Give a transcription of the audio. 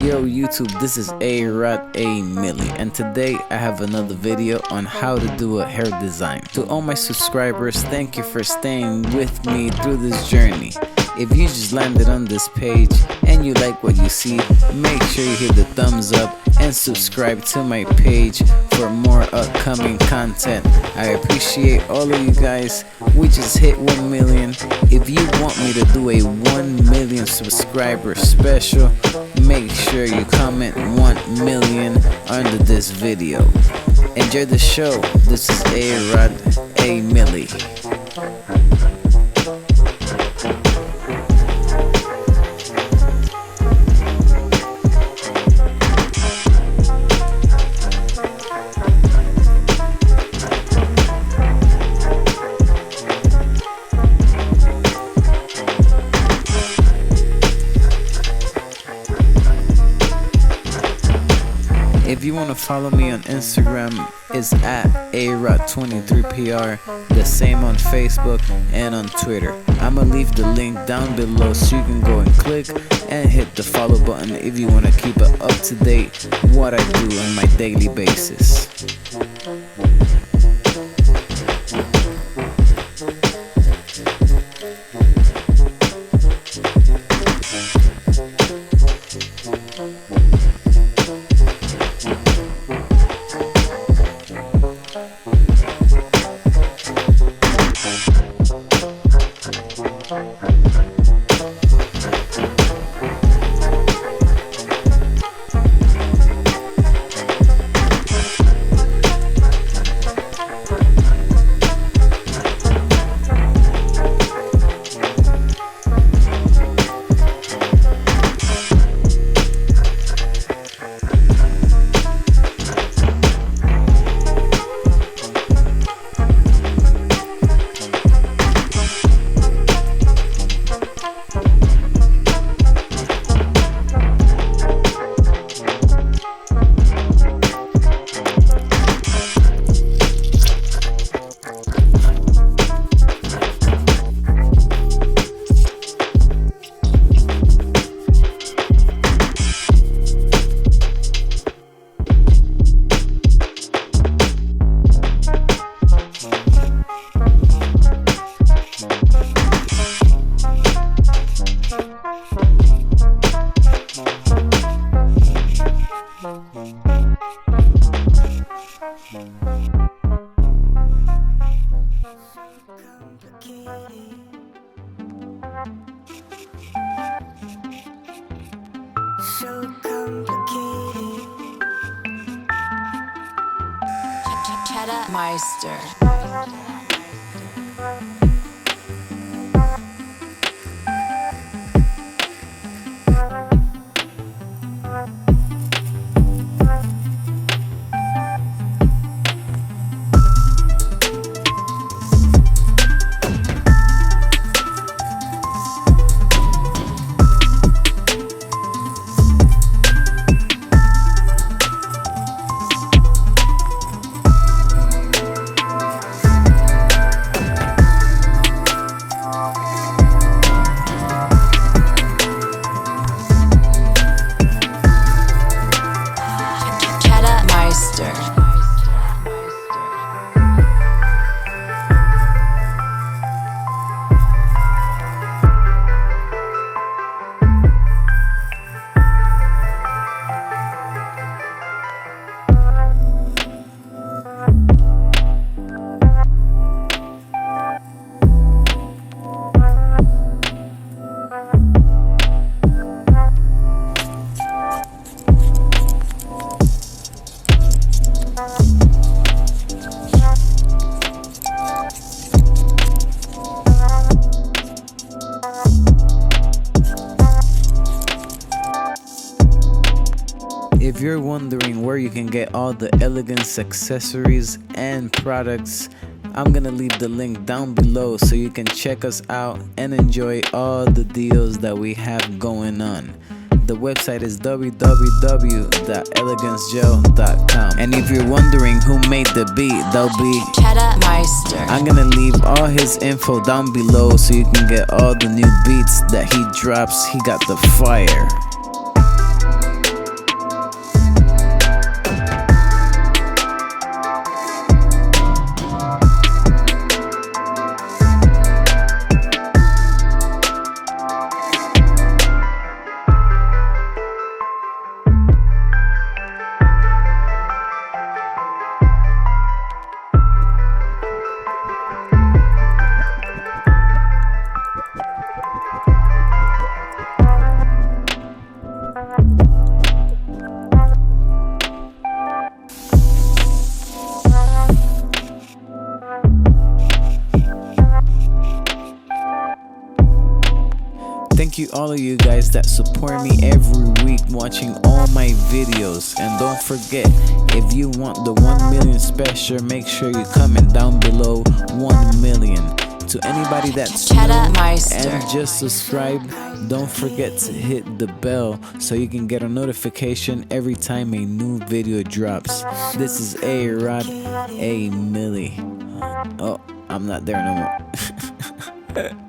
Yo YouTube, this is Arod A Millie, and today I have another video on how to do a hair design. To all my subscribers, thank you for staying with me through this journey. If you just landed on this page and you like what you see, make sure you hit the thumbs up and subscribe to my page for more upcoming content. I appreciate all of you guys. We just hit 1 million. If you want me to do a 1 million subscriber special, make sure you comment 1 million under this video. Enjoy the show. This is Arod A Millie. If you want to follow me on Instagram, it's at Arod23PR, the same on Facebook and on Twitter. I'ma leave the link down below so you can go and click and hit the follow button if you want to keep it up to date what I do on my daily basis. So complicated. Cheddar Meister. If you're wondering where you can get all the elegance accessories and products, I'm gonna leave the link down below so you can check us out and enjoy all the deals that we have going on. The website is www.elegancegel.com. And if you're wondering who made the beat, that'll be Cheddar Meister. I'm gonna leave all his info down below so you can get all the new beats that he drops. He got the fire. thank you all of you guys that support me every week watching all my videos. And don't forget, if you want the 1 million special, make sure you comment down below 1 million. To anybody that's new and just subscribe, don't forget to hit the bell so you can get a notification every time a new video drops. This is Arod, a Millie. Oh, I'm not there no more.